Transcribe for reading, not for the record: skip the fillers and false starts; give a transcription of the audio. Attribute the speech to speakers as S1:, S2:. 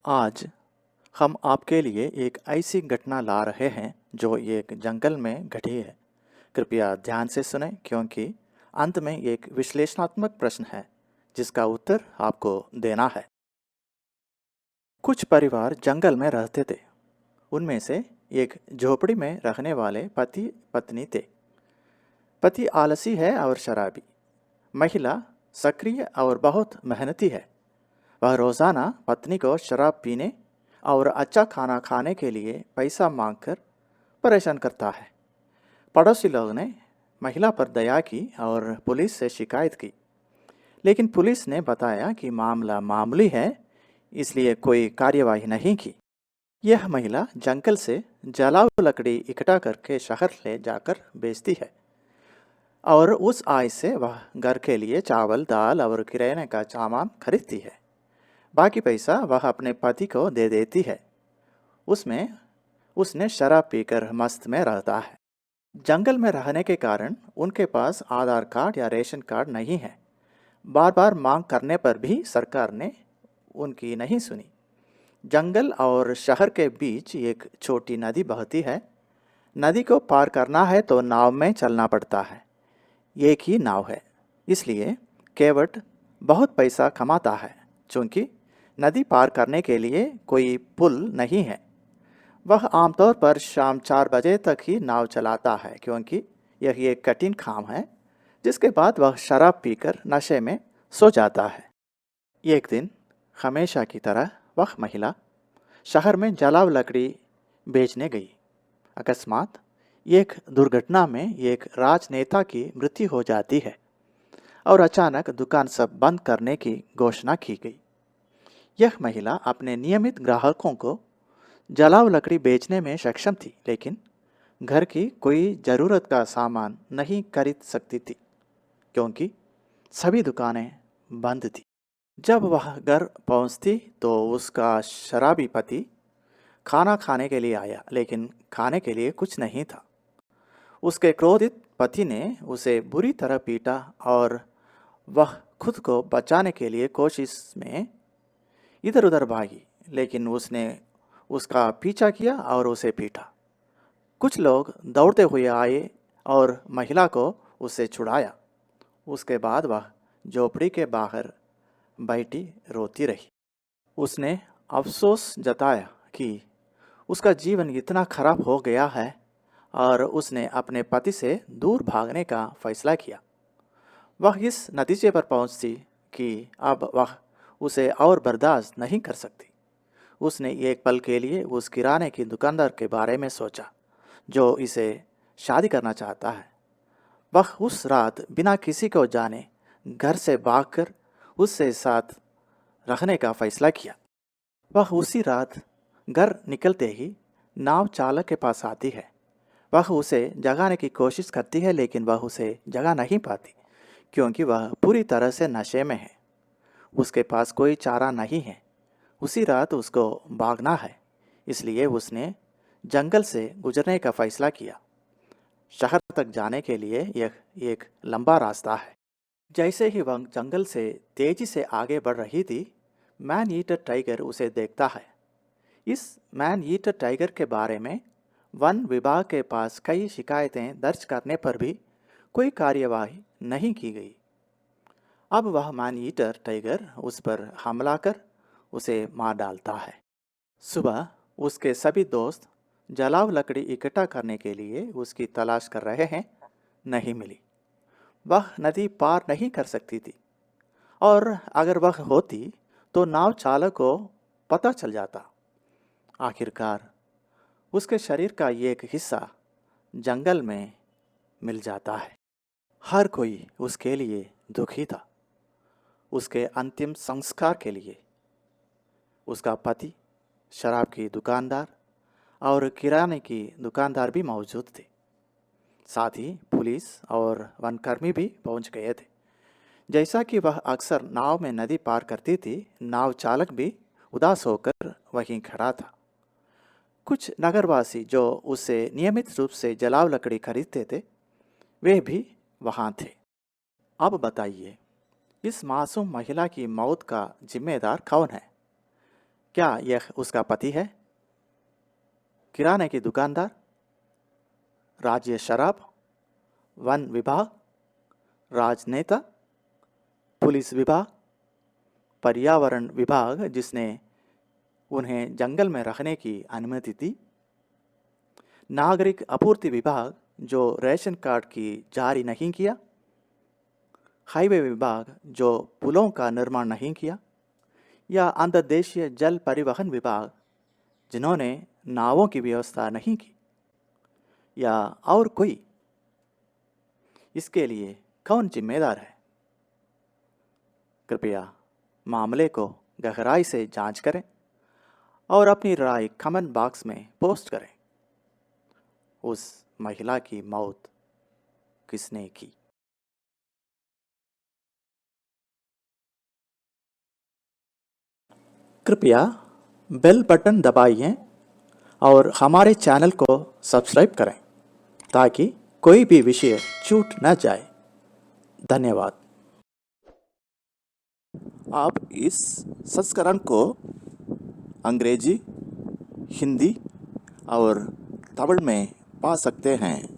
S1: आज हम आपके लिए एक ऐसी घटना ला रहे हैं जो एक जंगल में घटी है। कृपया ध्यान से सुनें क्योंकि अंत में एक विश्लेषणात्मक प्रश्न है जिसका उत्तर आपको देना है। कुछ परिवार जंगल में रहते थे। उनमें से एक झोपड़ी में रहने वाले पति पत्नी थे। पति आलसी है और शराबी। महिला सक्रिय और बहुत मेहनती है। वह रोजाना पत्नी को शराब पीने और अच्छा खाना खाने के लिए पैसा मांगकर परेशान करता है। पड़ोसी लोग ने महिला पर दया की और पुलिस से शिकायत की, लेकिन पुलिस ने बताया कि मामला मामूली है, इसलिए कोई कार्यवाही नहीं की। यह महिला जंगल से जलाऊ लकड़ी इकट्ठा करके शहर ले जाकर बेचती है और उस आय से वह घर के लिए चावल, दाल और किराने का सामान खरीदती है। बाकी पैसा वह अपने पति को दे देती है। उसमें उसने शराब पीकर मस्त में रहता है। जंगल में रहने के कारण उनके पास आधार कार्ड या रेशन कार्ड नहीं है। बार बार मांग करने पर भी सरकार ने उनकी नहीं सुनी। जंगल और शहर के बीच एक छोटी नदी बहती है। नदी को पार करना है तो नाव में चलना पड़ता है। एक ही नाव है, इसलिए केवट बहुत पैसा कमाता है। चूंकि नदी पार करने के लिए कोई पुल नहीं है, वह आमतौर पर शाम 4 बजे तक ही नाव चलाता है, क्योंकि यह एक कठिन काम है। जिसके बाद वह शराब पीकर नशे में सो जाता है। एक दिन हमेशा की तरह वह महिला शहर में जलाऊ लकड़ी बेचने गई। अकस्मात एक दुर्घटना में एक राजनेता की मृत्यु हो जाती है और अचानक दुकान सब बंद करने की घोषणा की गई। यह महिला अपने नियमित ग्राहकों को जलाऊ लकड़ी बेचने में सक्षम थी, लेकिन घर की कोई ज़रूरत का सामान नहीं खरीद सकती थी क्योंकि सभी दुकानें बंद थी। जब वह घर पहुंचती तो उसका शराबी पति खाना खाने के लिए आया, लेकिन खाने के लिए कुछ नहीं था। उसके क्रोधित पति ने उसे बुरी तरह पीटा और वह खुद को बचाने के लिए कोशिश में इधर उधर भागी, लेकिन उसने उसका पीछा किया और उसे पीटा। कुछ लोग दौड़ते हुए आए और महिला को उससे छुड़ाया। उसके बाद वह झोपड़ी के बाहर बैठी रोती रही। उसने अफसोस जताया कि उसका जीवन इतना खराब हो गया है और उसने अपने पति से दूर भागने का फैसला किया। वह इस नतीजे पर पहुंची कि अब वह उसे और बर्दाश्त नहीं कर सकती। उसने एक पल के लिए उस किराने की दुकानदार के बारे में सोचा जो इसे शादी करना चाहता है। वह उस रात बिना किसी को जाने घर से भागकर उससे साथ रहने का फैसला किया। वह उसी रात घर निकलते ही नाव चालक के पास आती है। वह उसे जगाने की कोशिश करती है, लेकिन वह उसे जगा नहीं पाती क्योंकि वह पूरी तरह से नशे में है। उसके पास कोई चारा नहीं है। उसी रात उसको भागना है, इसलिए उसने जंगल से गुजरने का फैसला किया। शहर तक जाने के लिए यह एक लंबा रास्ता है। जैसे ही वह जंगल से तेजी से आगे बढ़ रही थी, मैन ईटर टाइगर उसे देखता है। इस मैन ईटर टाइगर के बारे में वन विभाग के पास कई शिकायतें दर्ज करने पर भी कोई कार्यवाही नहीं की गई। अब वह मैन ईटर टाइगर उस पर हमला कर उसे मार डालता है। सुबह उसके सभी दोस्त जलाऊ लकड़ी इकट्ठा करने के लिए उसकी तलाश कर रहे हैं, नहीं मिली। वह नदी पार नहीं कर सकती थी और अगर वह होती तो नाव चालक को पता चल जाता। आखिरकार उसके शरीर का एक हिस्सा जंगल में मिल जाता है। हर कोई उसके लिए दुखी था। उसके अंतिम संस्कार के लिए उसका पति, शराब की दुकानदार और किराने की दुकानदार भी मौजूद थे। साथ ही पुलिस और वनकर्मी भी पहुंच गए थे। जैसा कि वह अक्सर नाव में नदी पार करती थी, नाव चालक भी उदास होकर वहीं खड़ा था। कुछ नगरवासी जो उससे नियमित रूप से जलाऊ लकड़ी खरीदते थे, वे भी वहां थे। अब बताइए, इस मासूम महिला की मौत का जिम्मेदार कौन है? क्या यह उसका पति है? किराने की दुकानदार, राज्य शराब, वन विभाग, राजनेता, पुलिस विभाग, पर्यावरण विभाग जिसने उन्हें जंगल में रखने की अनुमति दी, नागरिक आपूर्ति विभाग जो रेशन कार्ड की जारी नहीं किया, हाईवे विभाग जो पुलों का निर्माण नहीं किया, या अंतर्देशीय जल परिवहन विभाग जिन्होंने नावों की व्यवस्था नहीं की, या और कोई? इसके लिए कौन जिम्मेदार है? कृपया मामले को गहराई से जांच करें और अपनी राय कमेंट बॉक्स में पोस्ट करें। उस महिला की मौत किसने की? कृपया बेल बटन दबाइए और हमारे चैनल को सब्सक्राइब करें ताकि कोई भी विषय छूट न जाए। धन्यवाद। आप इस संस्करण को अंग्रेजी, हिंदी और तमिल में पा सकते हैं।